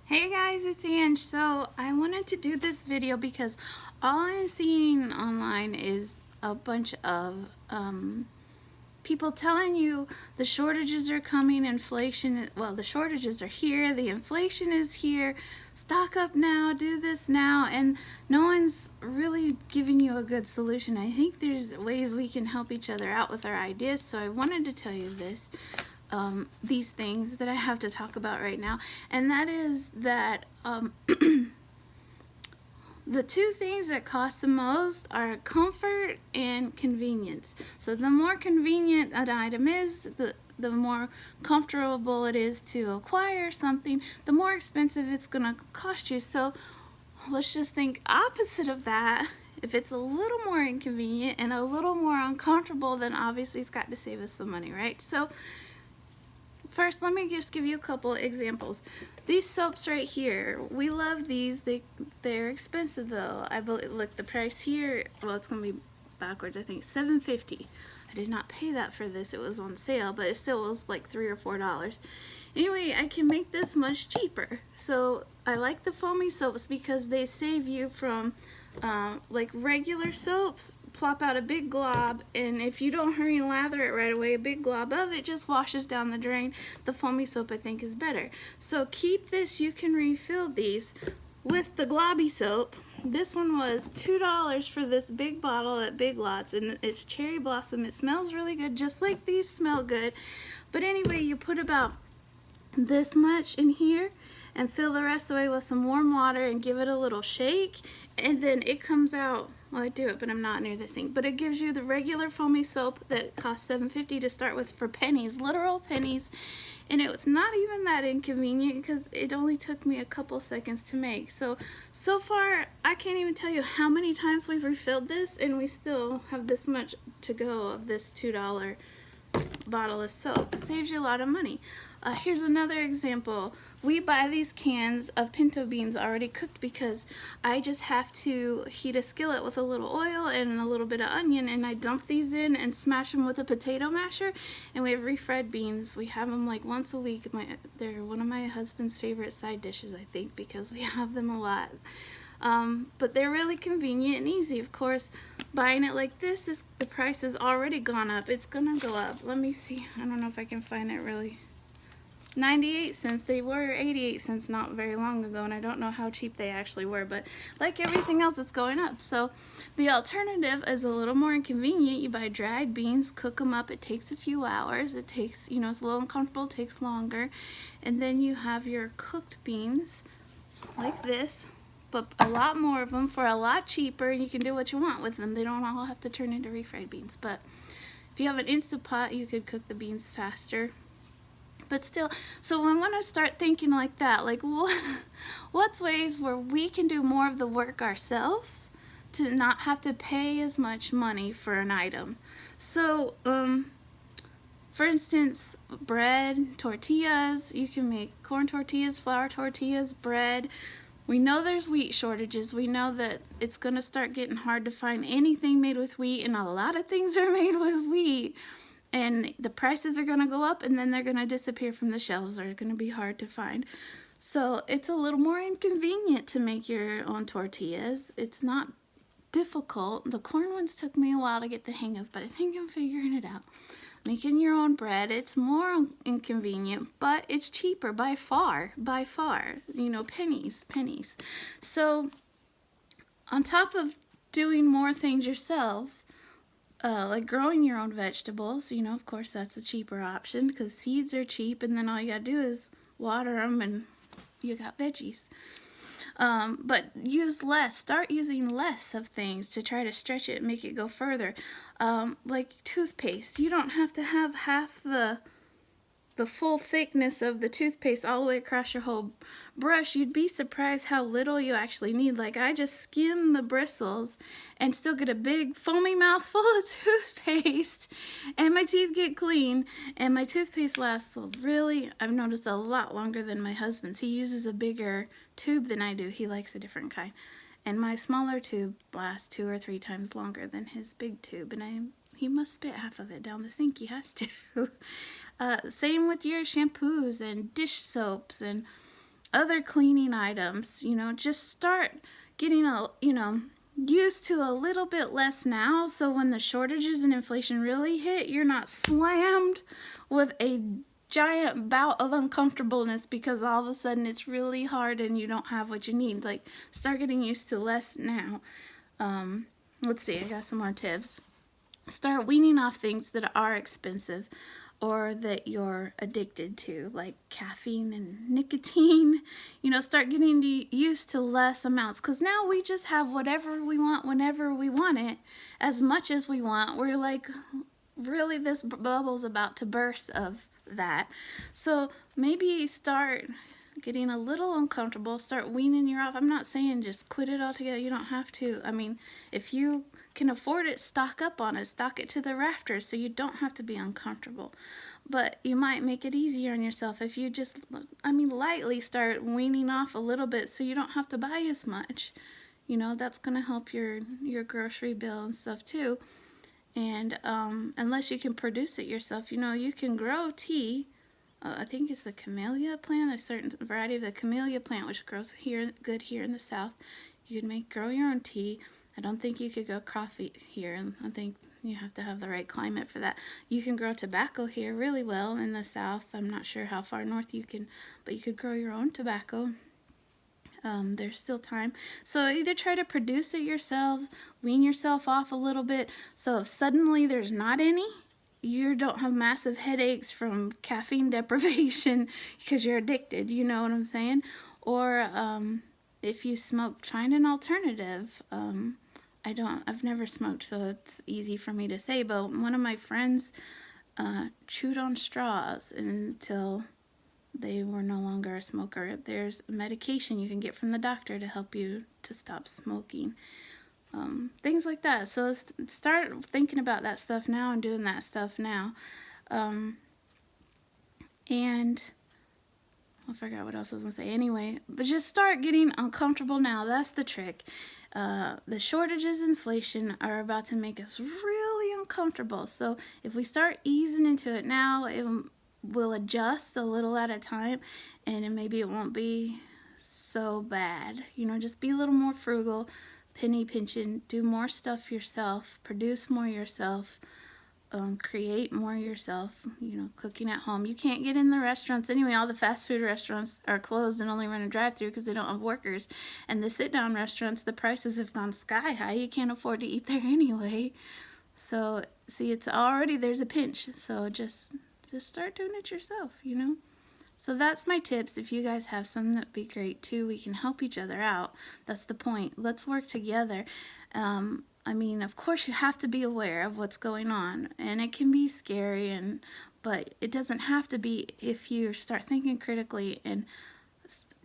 Hey guys, it's Ange. So I wanted to do this video because all I'm seeing online is a bunch of people telling you the shortages are coming, well, the shortages are here, the inflation is here, stock up now, do this now, and no one's really giving you a good solution. I think there's ways we can help each other out with our ideas, so I wanted to tell you these things that I have to talk about right now, and that is that the two things that cost the most are comfort and convenience. So the more convenient an item is, the more comfortable it is to acquire something, the more expensive it's going to cost you. So let's just think opposite of that. If it's a little more inconvenient and a little more uncomfortable, then obviously it's got to save us some money, right? So first, let me just give you a couple examples. These soaps right here, we love these. They're expensive though. I believe, look, the price here, well, it's gonna be backwards. I think $7.50. I did not pay that for this. It was on sale, but it still was like $3 or $4. Anyway, I can make this much cheaper. So I like the foamy soaps because they save you from like regular soaps. Plop out a big glob, and if you don't hurry and lather it right away, a big glob of it just washes down the drain. The foamy soap, I think, is better. So keep this. You can refill these with the globby soap. This one was $2 for this big bottle at Big Lots, and it's cherry blossom. It smells really good, just like these smell good. But anyway, you put about this much in here and fill the rest away with some warm water and give it a little shake, and then it comes out. Well, I do it, but I'm not near the sink. But it gives you the regular foamy soap that costs $7.50 to start with for pennies, literal pennies. And it was not even that inconvenient because it only took me a couple seconds to make. So far, I can't even tell you how many times we've refilled this, and we still have this much to go of this $2 bottle of soap. It saves you a lot of money. Here's another example. We buy these cans of pinto beans already cooked because I just have to heat a skillet with a little oil and a little bit of onion, and I dump these in and smash them with a potato masher, and we have refried beans. We have them like once a week. They're one of my husband's favorite side dishes, I think, because we have them a lot. But they're really convenient and easy. Of course, buying it like this, the price has already gone up. It's gonna go up. Let me see. I don't know if I can find it really. 98 cents. They were 88 cents not very long ago, and I don't know how cheap they actually were, but like everything else, it's going up. So the alternative is a little more inconvenient. You buy dried beans, cook them up. It takes a few hours. It takes, it's a little uncomfortable, it takes longer. And then you have your cooked beans like this, but a lot more of them for a lot cheaper, and you can do what you want with them. They don't all have to turn into refried beans, but if you have an Instant Pot, you could cook the beans faster. But still, so I want to start thinking like that, like what's ways where we can do more of the work ourselves to not have to pay as much money for an item. So for instance, bread, tortillas. You can make corn tortillas, flour tortillas, bread. We know there's wheat shortages. We know that it's going to start getting hard to find anything made with wheat, and a lot of things are made with wheat. And the prices are going to go up, and then they're going to disappear from the shelves. They're going to be hard to find. So it's a little more inconvenient to make your own tortillas. It's not difficult. The corn ones took me a while to get the hang of, but I think I'm figuring it out. Making your own bread, it's more inconvenient, but it's cheaper by far, pennies. So on top of doing more things yourselves, like growing your own vegetables, of course that's a cheaper option because seeds are cheap, and then all you gotta do is water them and you got veggies. But use less. Start using less of things to try to stretch it and make it go further. Like toothpaste. You don't have to have half the full thickness of the toothpaste all the way across your whole brush. You'd be surprised how little you actually need. Like, I just skim the bristles and still get a big foamy mouthful of toothpaste, and my teeth get clean, and my toothpaste lasts really, I've noticed, a lot longer than my husband's. He uses a bigger tube than I do. He likes a different kind, and my smaller tube lasts 2 or 3 times longer than his big tube, and he must spit half of it down the sink. He has to. Same with your shampoos and dish soaps and other cleaning items, you know, just start getting used to a little bit less now, so when the shortages and inflation really hit, you're not slammed with a giant bout of uncomfortableness because all of a sudden it's really hard and you don't have what you need. Like, start getting used to less now. Let's see, I got some more tips. Start weaning off things that are expensive or that you're addicted to, like caffeine and nicotine. You know, start getting used to less amounts, because now we just have whatever we want whenever we want it, as much as we want. We're like, really, this bubble's about to burst of that. So maybe start getting a little uncomfortable, start weaning your off. I'm not saying just quit it altogether. You don't have to. I mean, if you can afford it, stock up on it, stock it to the rafters, so you don't have to be uncomfortable. But you might make it easier on yourself if you just, lightly start weaning off a little bit, so you don't have to buy as much. You know, that's going to help your grocery bill and stuff too. And unless you can produce it yourself, you know, you can grow tea. I think it's the camellia plant, a certain variety of the camellia plant, which grows good here in the South. You could grow your own tea. I don't think you could grow coffee here, and I think you have to have the right climate for that. You can grow tobacco here really well in the South. I'm not sure how far north you can, but you could grow your own tobacco. There's still time. So either try to produce it yourselves, wean yourself off a little bit, so if suddenly there's not any, you don't have massive headaches from caffeine deprivation because you're addicted, you know what I'm saying? Or if you smoke, find an alternative. I've never smoked, so it's easy for me to say, but one of my friends chewed on straws until they were no longer a smoker. There's medication you can get from the doctor to help you to stop smoking. Things like that. So start thinking about that stuff now and doing that stuff now. And I forgot what else I was going to say. Anyway, but just start getting uncomfortable now. That's the trick. The shortages, inflation are about to make us really uncomfortable. So if we start easing into it now, it will adjust a little at a time, and maybe it won't be so bad. You know, just be a little more frugal, penny pinching, do more stuff yourself, produce more yourself, create more yourself, you know, cooking at home. You can't get in the restaurants anyway. All the fast food restaurants are closed and only run a drive-through because they don't have workers. And the sit-down restaurants, the prices have gone sky high. You can't afford to eat there anyway. So, see, there's a pinch. So just start doing it yourself, you know. So that's my tips. If you guys have some, that'd be great too. We can help each other out. That's the point. Let's work together. Of course you have to be aware of what's going on, and it can be scary, but it doesn't have to be if you start thinking critically and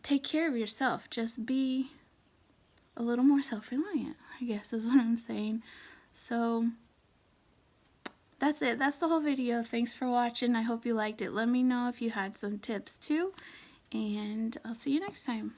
take care of yourself. Just be a little more self-reliant, I guess is what I'm saying. So that's it. That's the whole video. Thanks for watching. I hope you liked it. Let me know if you had some tips too, and I'll see you next time.